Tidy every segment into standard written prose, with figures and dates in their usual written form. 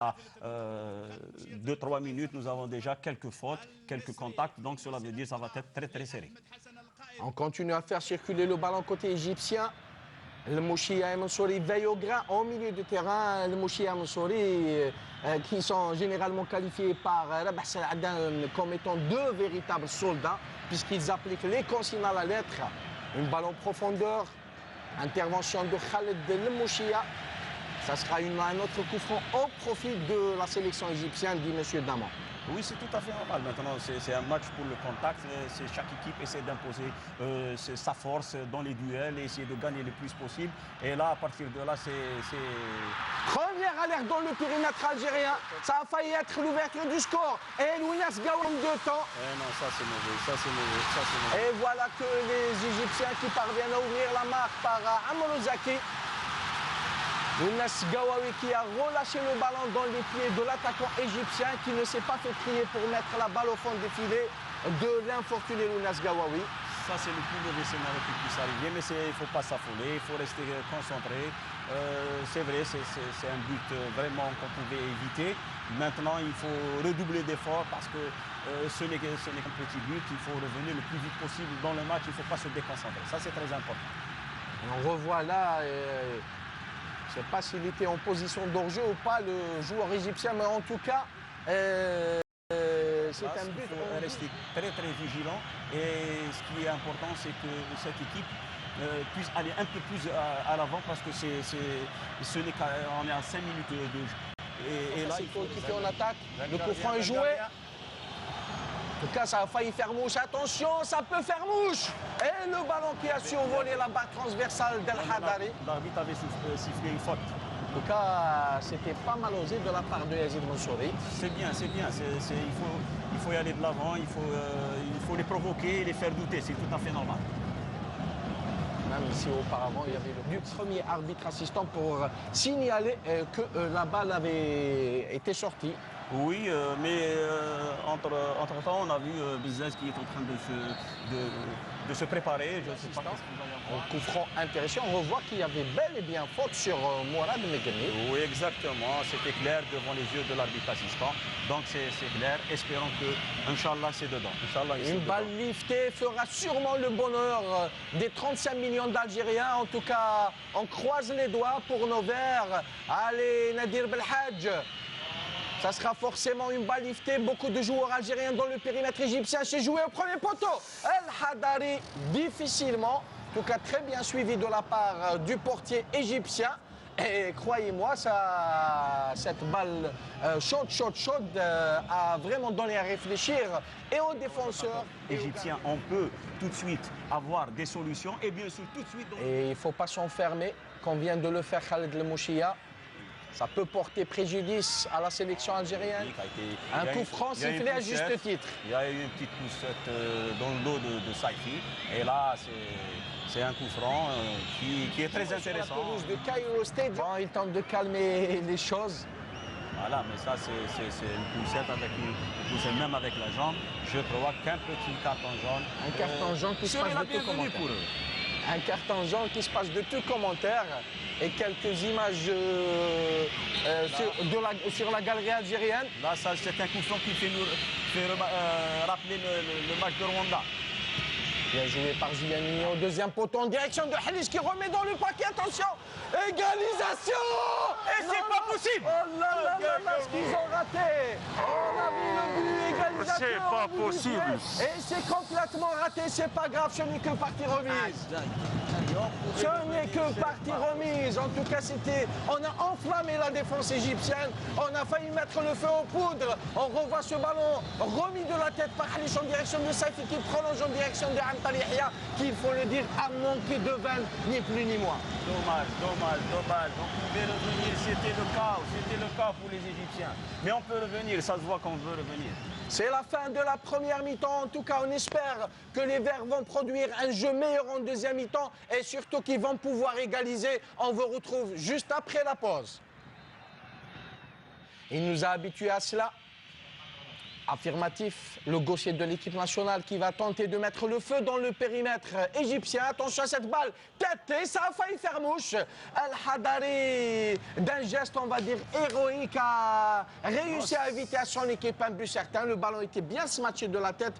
2-3 minutes, nous avons déjà quelques fautes, quelques contacts, donc cela veut dire que ça va être très très serré. On continue à faire circuler le ballon côté égyptien. Le Mouchia et Mansouri veillent au grain au milieu du terrain. Le Mouchia et Mansouri, qui sont généralement qualifiés par Rabah Saladin comme étant deux véritables soldats, puisqu'ils appliquent les consignes à la lettre. Un ballon profondeur, intervention de Khaled El Mouchia. Ça sera un autre coup franc au profit de la sélection égyptienne, dit M. Daman. Oui, c'est tout à fait normal. Maintenant, c'est un match pour le contact. Chaque équipe essaie d'imposer sa force dans les duels et essayer de gagner le plus possible. Et là, à partir de là, c'est... Première alerte dans le périmètre algérien. Ça a failli être l'ouverture du score. Et Lounas Gaoum de temps. Non, ça c'est mauvais, ça c'est mauvais, ça c'est mauvais. Et voilà que les Égyptiens qui parviennent à ouvrir la marque par Amoul Zaki. Lounas Gawawi qui a relâché le ballon dans les pieds de l'attaquant égyptien qui ne s'est pas fait crier pour mettre la balle au fond des filets de l'infortuné Lounas Gawawi. Ça, c'est le plus mauvais scénario qui puisse arriver, mais il ne faut pas s'affoler, il faut rester concentré. C'est vrai, c'est un but vraiment qu'on pouvait éviter. Maintenant, il faut redoubler d'efforts parce que ce n'est qu'un petit but. Il faut revenir le plus vite possible dans le match, il ne faut pas se déconcentrer. Ça, c'est très important. Et on revoit là... je ne sais pas s'il était en position d'hors-jeu ou pas, le joueur égyptien, mais en tout cas, c'est un but. Il faut rester très très vigilant. Et ce qui est important, c'est que cette équipe puisse aller un peu plus à l'avant parce que ce n'est qu'on est à 5 minutes de jeu. Et là, il faut quitter en attaque. Le coup franc est joué. En tout cas, ça a failli faire mouche. Attention, ça peut faire mouche. Et le ballon qui a survolé la barre transversale d'El Hadari. L'arbitre avait sifflé une faute. En tout cas, c'était pas mal osé de la part de Yazid Mansouri. C'est bien, c'est bien. Il faut y aller de l'avant, il faut les provoquer et les faire douter. C'est tout à fait normal. Même si auparavant, il y avait le premier arbitre assistant pour signaler que la balle avait été sortie. Oui, mais entre-temps, on a vu Bizès qui est en train de se préparer. Je ne sais pas ce qu'il va y avoir. Un coup franc intéressant. On revoit qu'il y avait bel et bien faute sur Mourad Megheni. Oui, exactement. C'était clair devant les yeux de l'arbitre assistant. Donc c'est clair. Espérons que, Inch'Allah, c'est dedans. Une balle liftée fera sûrement le bonheur des 35 millions d'Algériens. En tout cas, on croise les doigts pour nos verts. Allez, Nadir Belhadj. Ça sera forcément une balle liftée. Beaucoup de joueurs algériens dans le périmètre égyptien. C'est joué au premier poteau. El Hadari, difficilement. En tout cas, très bien suivi de la part du portier égyptien. Et croyez-moi, cette balle chaude a vraiment donné à réfléchir. Et aux défenseurs égyptiens, on peut tout de suite avoir des solutions. Et bien sûr, tout de suite... Et il ne faut pas s'enfermer, comme vient de le faire Khaled El Mouchia. Ça peut porter préjudice à la sélection algérienne. Un coup franc sifflé à juste titre. Il y a eu une petite poussette dans le dos de Saifi. Et là, c'est un coup franc qui est très intéressant. La pelouse de Cairo Stadium. Il tente de calmer les choses. Voilà, mais ça, c'est une poussette même avec la jambe. Je crois qu'un petit carton jaune. Un carton jaune qui se passe de tout commentaire. Un carton jaune qui se passe de tout commentaire. Et quelques images sur la galerie algérienne. Là, c'est un coup franc qui fait rappeler le match de Rwanda. Bien joué par Giannini au deuxième poteau en direction de Halis qui remet dans le paquet. Attention, égalisation. Et c'est pas possible. Oh là là là là, ce qu'ils ont raté. On a vu le but, égalisation. C'est pas possible. Et c'est complètement raté, c'est pas grave, ce n'est que partie remise. Ce n'est que partie remise. En tout cas, on a enflammé la défense égyptienne. On a failli mettre le feu aux poudres. On revoit ce ballon remis de la tête par Halis en direction de Saifi qui prolonge en direction de Antalya, qui, il faut le dire, a manqué de balle, ni plus ni moins. Dommage. On pouvait revenir, c'était le cas pour les Égyptiens. Mais on peut revenir, ça se voit qu'on veut revenir. C'est la fin de la première mi-temps. En tout cas, on espère que les Verts vont produire un jeu meilleur en deuxième mi-temps et surtout qu'ils vont pouvoir égaliser. On vous retrouve juste après la pause. Il nous a habitués à cela. Affirmatif, le gaucher de l'équipe nationale qui va tenter de mettre le feu dans le périmètre égyptien. Attention à cette balle, tête, et ça a failli faire mouche. Al-Hadari, d'un geste, on va dire, héroïque, a réussi à éviter à son équipe un but certain. Le ballon était bien smatché de la tête.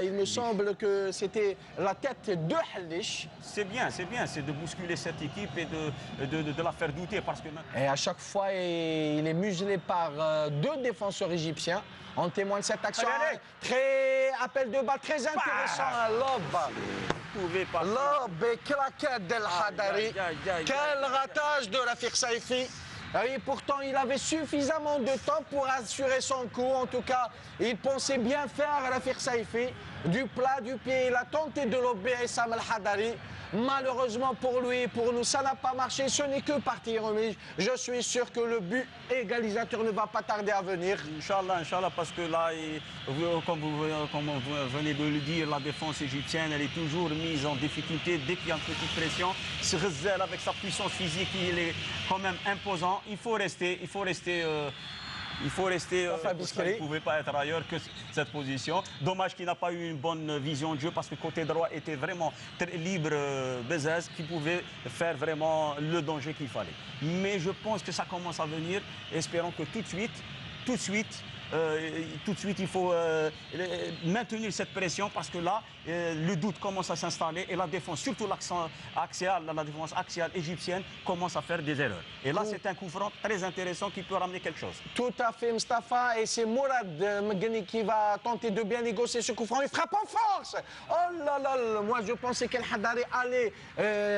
Il me semble que c'était la tête de Halish. C'est bien, c'est de bousculer cette équipe et de la faire douter parce que... Et à chaque fois, il est muselé par deux défenseurs égyptiens. On témoigne cette action. Allez. Très appel de balle, très intéressant. Lob et claquette d'El Hadari. Quel ratage de Rafik Saifi. Et pourtant, il avait suffisamment de temps pour assurer son coup. En tout cas, il pensait bien faire Rafik Saifi. Du plat du pied, il a tenté de lober Essam El Hadari. Malheureusement pour lui et pour nous, ça n'a pas marché. Ce n'est que partie remise. Je suis sûr que le but égalisateur ne va pas tarder à venir. Inch'Allah, parce que là, comme vous venez de le dire, la défense égyptienne, elle est toujours mise en difficulté. Dès qu'il y a une petite pression, Srzel, avec sa puissance physique, il est quand même imposant. Il faut rester. Il ne pouvait pas être ailleurs que cette position. Dommage qu'il n'a pas eu une bonne vision de jeu parce que côté droit était vraiment très libre, Bezaz, qui pouvait faire vraiment le danger qu'il fallait. Mais je pense que ça commence à venir. Espérons que tout de suite, il faut maintenir cette pression parce que là, le doute commence à s'installer et la défense, surtout la défense axiale égyptienne, commence à faire des erreurs. Et là, c'est un coup franc très intéressant qui peut ramener quelque chose. Tout à fait, Mustafa. Et c'est Mourad Mgheni qui va tenter de bien négocier ce coup franc. Il frappe en force. Oh là là, moi je pensais qu'El Hadari allait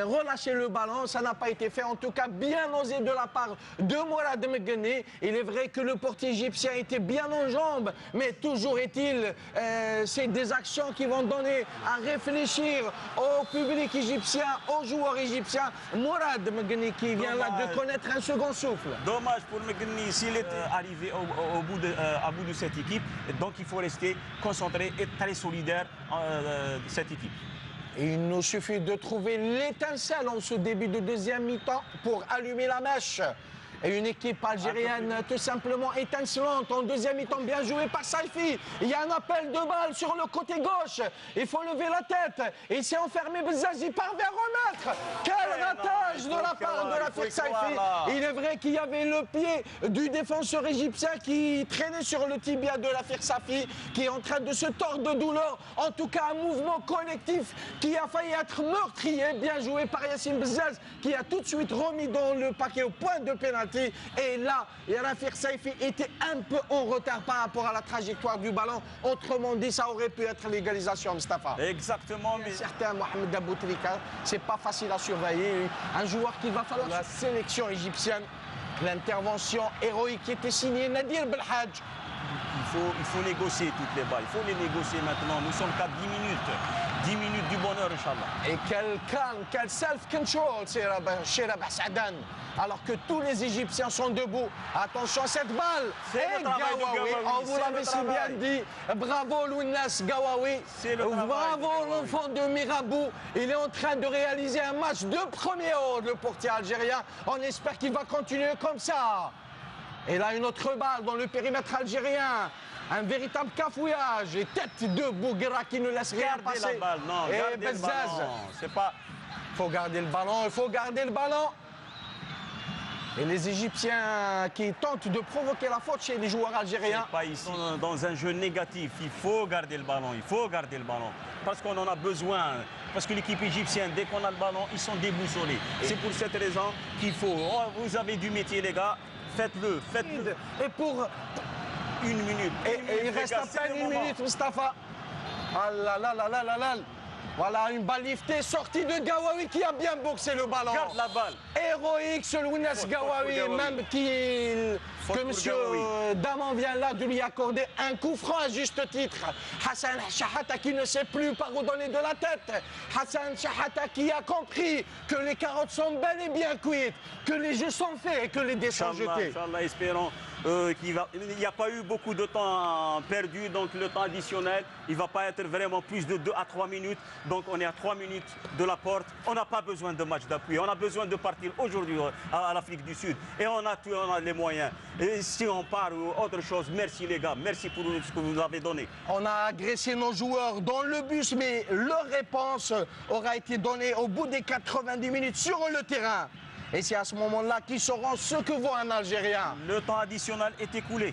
relâcher le ballon. Ça n'a pas été fait. En tout cas, bien osé de la part de Mourad Mgheni. Il est vrai que le portier égyptien était bien en jambes, mais toujours est-il, c'est des actions qui vont donner à réfléchir au public égyptien, aux joueurs égyptiens. Mourad Mgheni qui vient là de connaître un second souffle. Dommage pour Mgheni s'il est arrivé à bout de cette équipe. Donc il faut rester concentré et très solidaire de cette équipe. Et il nous suffit de trouver l'étincelle en ce début de deuxième mi-temps pour allumer la mèche. Et une équipe algérienne tout simplement étincelante en deuxième mi-temps, bien joué par Saifi. Il y a un appel de balle sur le côté gauche. Il faut lever la tête. Il s'est enfermé, Bezazi parvient à remettre. Quel ratage de la part de Rafik Saifi. Il est vrai qu'il y avait le pied du défenseur égyptien qui traînait sur le tibia de Rafik Saifi, qui est en train de se tordre de douleur. En tout cas, un mouvement collectif qui a failli être meurtrier. Bien joué par Yassine Bezzaz, qui a tout de suite remis dans le paquet au point de pénalty. Et là, Rafik Saifi était un peu en retard par rapport à la trajectoire du ballon. Autrement dit, ça aurait pu être l'égalisation, Mustafa. Exactement. Mais certain Mohamed Aboutrika, c'est pas facile à surveiller. Un joueur qu'il va falloir la sélection égyptienne. L'intervention héroïque qui était signée Nadir Belhadj. Il faut négocier toutes les balles. Il faut les négocier maintenant. Nous sommes qu'à 10 minutes. 10 minutes du bonheur, Inch'Allah. Et quel calme, quel self-control, chez Rabah Sadan. Alors que tous les Égyptiens sont debout. Attention à cette balle. Et Gawawi, on vous l'avait si bien dit. Bravo Lounas Gawawi. Bravo l'enfant de Mirabeau. Il est en train de réaliser un match de premier ordre, le portier algérien. On espère qu'il va continuer comme ça. Et là, une autre balle dans le périmètre algérien. Un véritable cafouillage et tête de Bouguera qui ne laisse rien passer. Gardez la balle, non, et gardez le ballon. C'est pas... Il faut garder le ballon, il faut garder le ballon. Et les Égyptiens qui tentent de provoquer la faute chez les joueurs algériens. Pas, ils sont dans un jeu négatif. Il faut garder le ballon, Parce qu'on en a besoin. Parce que l'équipe égyptienne, dès qu'on a le ballon, ils sont déboussolés. C'est pour cette raison qu'il faut. Oh, vous avez du métier, les gars. Faites-le. Et pour... Une minute. Et il reste à peine une minute, Mustafa. Ah là là là là là là. Voilà une balle liftée, sortie de Gawawi qui a bien boxé le ballon. Garde la balle. Héroïque ce Lounas Gawawi, même que M. Daman vient là de lui accorder un coup franc à juste titre. Hassan Shahata qui ne sait plus par où donner de la tête. Hassan Shahata qui a compris que les carottes sont bel et bien cuites, que les jeux sont faits et que les dés sont jetés. Inch'Allah, espérons Il n'y a pas eu beaucoup de temps perdu, donc le temps additionnel, il ne va pas être vraiment plus de 2 à 3 minutes. Donc on est à 3 minutes de la porte. On n'a pas besoin de match d'appui. On a besoin de partir aujourd'hui à l'Afrique du Sud. Et on a les moyens. Et si on part ou autre chose, merci les gars. Merci pour ce que vous nous avez donné. On a agressé nos joueurs dans le bus, mais leur réponse aura été donnée au bout des 90 minutes sur le terrain. Et c'est à ce moment-là qu'ils sauront ce que vaut un Algérien. Le temps additionnel est écoulé.